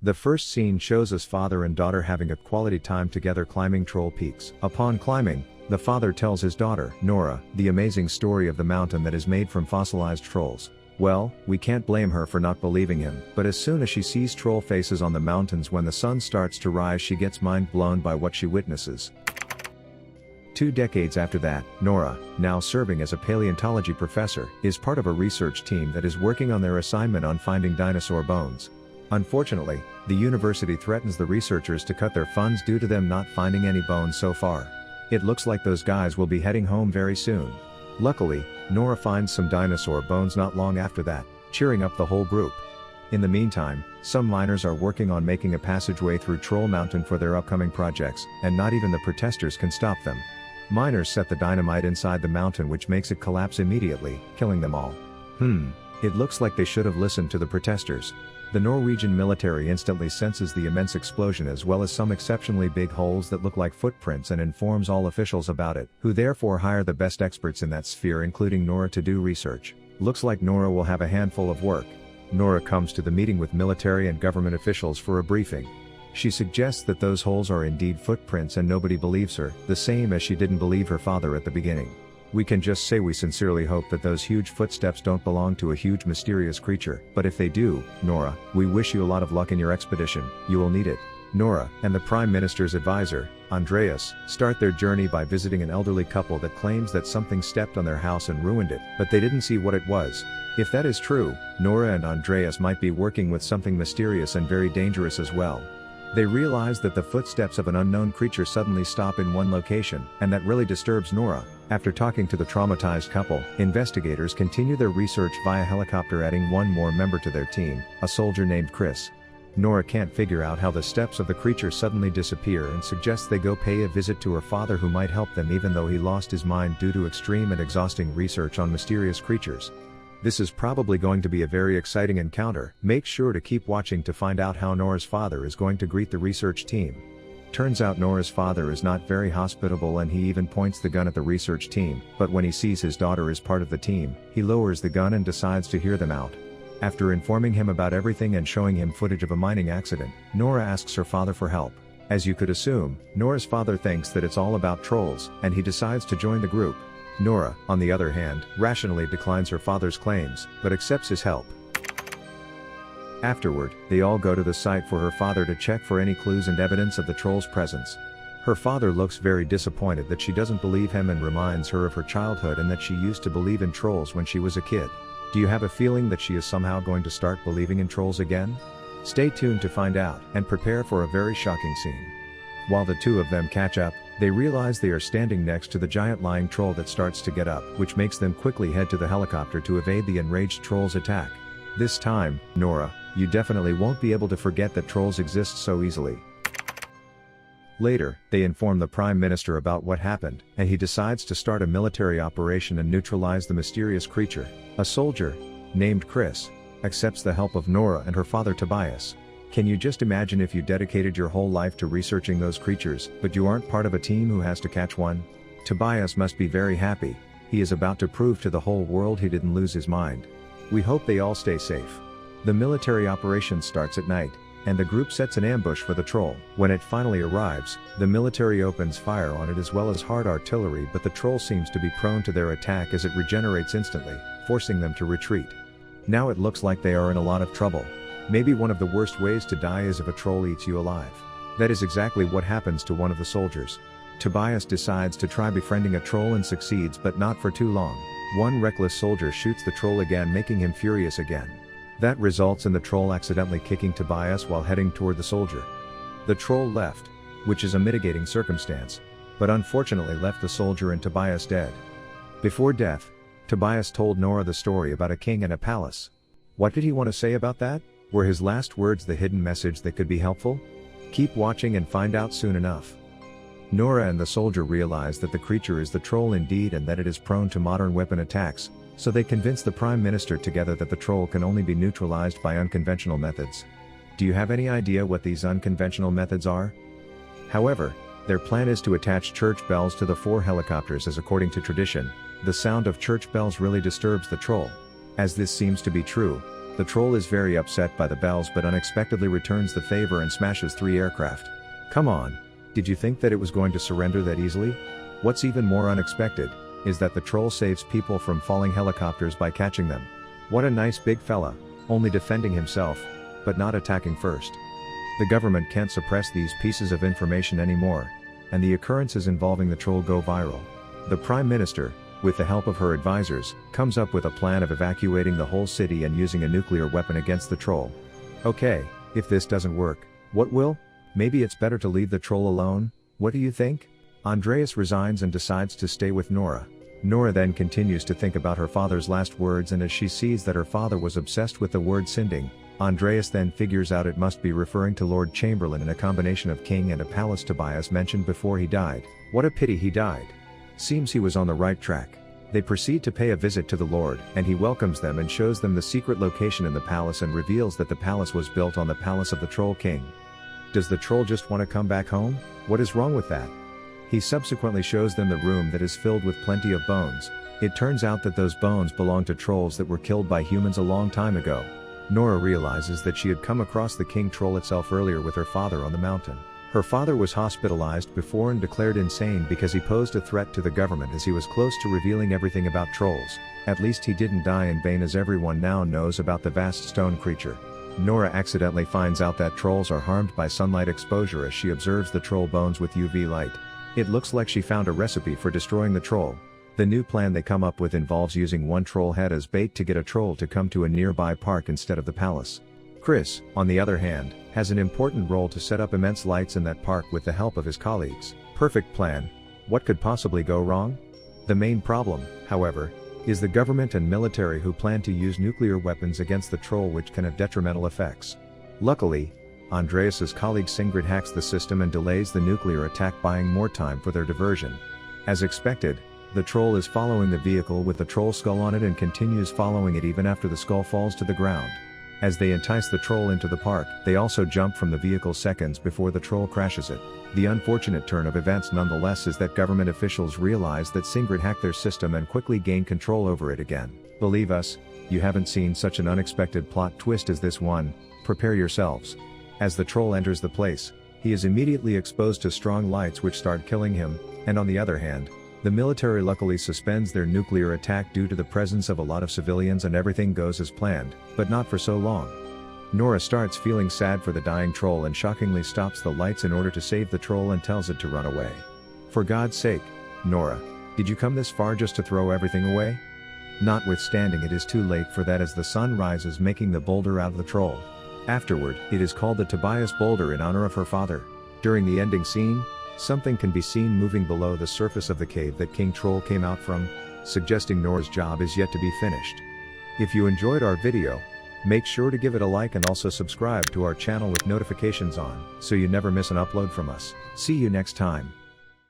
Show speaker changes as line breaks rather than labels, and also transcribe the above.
The first scene shows us father and daughter having a quality time together climbing troll peaks. Upon climbing, the father tells his daughter, Nora, the amazing story of the mountain that is made from fossilized trolls. Well, we can't blame her for not believing him, but as soon as she sees troll faces on the mountains when the sun starts to rise, she gets mind blown by what she witnesses. 2 decades after that, Nora, now serving as a paleontology professor, is part of a research team that is working on their assignment on finding dinosaur bones. Unfortunately, the university threatens the researchers to cut their funds due to them not finding any bones so far. It looks like those guys will be heading home very soon. Luckily, Nora finds some dinosaur bones not long after that, cheering up the whole group. In the meantime, some miners are working on making a passageway through Troll Mountain for their upcoming projects, and not even the protesters can stop them. Miners set the dynamite inside the mountain, which makes it collapse immediately, killing them all. It looks like they should have listened to the protesters. The Norwegian military instantly senses the immense explosion as well as some exceptionally big holes that look like footprints and informs all officials about it, who therefore hire the best experts in that sphere including Nora to do research. Looks like Nora will have a handful of work. Nora comes to the meeting with military and government officials for a briefing. She suggests that those holes are indeed footprints and nobody believes her, the same as she didn't believe her father at the beginning. We can just say we sincerely hope that those huge footsteps don't belong to a huge mysterious creature, but if they do, Nora, we wish you a lot of luck in your expedition, you will need it. Nora, and the Prime Minister's advisor, Andreas, start their journey by visiting an elderly couple that claims that something stepped on their house and ruined it, but they didn't see what it was. If that is true, Nora and Andreas might be working with something mysterious and very dangerous as well. They realize that the footsteps of an unknown creature suddenly stop in one location, and that really disturbs Nora. After talking to the traumatized couple, investigators continue their research via helicopter, adding one more member to their team, a soldier named Chris. Nora can't figure out how the steps of the creature suddenly disappear and suggests they go pay a visit to her father, who might help them even though he lost his mind due to extreme and exhausting research on mysterious creatures. This is probably going to be a very exciting encounter. Make sure to keep watching to find out how Nora's father is going to greet the research team. Turns out Nora's father is not very hospitable and he even points the gun at the research team, but when he sees his daughter is part of the team, he lowers the gun and decides to hear them out. After informing him about everything and showing him footage of a mining accident, Nora asks her father for help. As you could assume, Nora's father thinks that it's all about trolls, and he decides to join the group. Nora, on the other hand, rationally declines her father's claims, but accepts his help. Afterward, they all go to the site for her father to check for any clues and evidence of the troll's presence. Her father looks very disappointed that she doesn't believe him and reminds her of her childhood and that she used to believe in trolls when she was a kid. Do you have a feeling that she is somehow going to start believing in trolls again? Stay tuned to find out, and prepare for a very shocking scene. While the two of them catch up, they realize they are standing next to the giant lying troll that starts to get up, which makes them quickly head to the helicopter to evade the enraged troll's attack. This time, Nora, you definitely won't be able to forget that trolls exist so easily. Later, they inform the Prime Minister about what happened, and he decides to start a military operation and neutralize the mysterious creature. A soldier, named Chris, accepts the help of Nora and her father Tobias. Can you just imagine if you dedicated your whole life to researching those creatures, but you aren't part of a team who has to catch one? Tobias must be very happy. He is about to prove to the whole world he didn't lose his mind. We hope they all stay safe. The military operation starts at night, and the group sets an ambush for the troll. When it finally arrives, the military opens fire on it as well as hard artillery, but the troll seems to be prone to their attack as it regenerates instantly, forcing them to retreat. Now it looks like they are in a lot of trouble. Maybe one of the worst ways to die is if a troll eats you alive. That is exactly what happens to one of the soldiers. Tobias decides to try befriending a troll and succeeds, but not for too long. One reckless soldier shoots the troll again, making him furious again. That results in the troll accidentally kicking Tobias while heading toward the soldier. The troll left, which is a mitigating circumstance, but unfortunately left the soldier and Tobias dead. Before death, Tobias told Nora the story about a king and a palace. What did he want to say about that? Were his last words the hidden message that could be helpful? Keep watching and find out soon enough. Nora and the soldier realize that the creature is the troll indeed and that it is prone to modern weapon attacks, so they convince the Prime Minister together that the troll can only be neutralized by unconventional methods. Do you have any idea what these unconventional methods are? However, their plan is to attach church bells to the 4 helicopters, as according to tradition, the sound of church bells really disturbs the troll. As this seems to be true, The troll is very upset by the bells but unexpectedly returns the favor and smashes 3 aircraft. Come on! Did you think that it was going to surrender that easily? What's even more unexpected, is that the troll saves people from falling helicopters by catching them. What a nice big fella, only defending himself, but not attacking first. The government can't suppress these pieces of information anymore, and the occurrences involving the troll go viral. The Prime Minister, with the help of her advisors, comes up with a plan of evacuating the whole city and using a nuclear weapon against the troll. Okay, if this doesn't work, what will? Maybe it's better to leave the troll alone, what do you think? Andreas resigns and decides to stay with Nora. Nora then continues to think about her father's last words, and as she sees that her father was obsessed with the word sinding, Andreas then figures out it must be referring to Lord Chamberlain in a combination of king and a palace Tobias mentioned before he died. What a pity he died. Seems he was on the right track. They proceed to pay a visit to the Lord, and he welcomes them and shows them the secret location in the palace and reveals that the palace was built on the palace of the Troll King. Does the troll just want to come back home? What is wrong with that? He subsequently shows them the room that is filled with plenty of bones. It turns out that those bones belong to trolls that were killed by humans a long time ago. Nora realizes that she had come across the king troll itself earlier with her father on the mountain. Her father was hospitalized before and declared insane because he posed a threat to the government as he was close to revealing everything about trolls. At least he didn't die in vain, as everyone now knows about the vast stone creature. Nora accidentally finds out that trolls are harmed by sunlight exposure as she observes the troll bones with UV light. It looks like she found a recipe for destroying the troll. The new plan they come up with involves using one troll head as bait to get a troll to come to a nearby park instead of the palace. Chris, on the other hand, has an important role to set up immense lights in that park with the help of his colleagues. Perfect plan. What could possibly go wrong? The main problem, however, is the government and military, who plan to use nuclear weapons against the troll, which can have detrimental effects. Luckily, Andreas's colleague Sigrid hacks the system and delays the nuclear attack, buying more time for their diversion. As expected, the troll is following the vehicle with the troll skull on it and continues following it even after the skull falls to the ground. As they entice the troll into the park, they also jump from the vehicle seconds before the troll crashes it. The unfortunate turn of events nonetheless is that government officials realize that Sigrid hacked their system and quickly gain control over it again. Believe us, you haven't seen such an unexpected plot twist as this one. Prepare yourselves. As the troll enters the place, he is immediately exposed to strong lights which start killing him, and on the other hand, the military luckily suspends their nuclear attack due to the presence of a lot of civilians, and everything goes as planned, but not for so long. Nora starts feeling sad for the dying troll and shockingly stops the lights in order to save the troll and tells it to run away. For God's sake, Nora, did you come this far just to throw everything away? Notwithstanding, it is too late for that as the sun rises, making the boulder out of the troll. Afterward, it is called the Tobias boulder in honor of her father. During the ending scene, something can be seen moving below the surface of the cave that King Troll came out from, suggesting Nora's job is yet to be finished. If you enjoyed our video, make sure to give it a like and also subscribe to our channel with notifications on, so you never miss an upload from us. See you next time.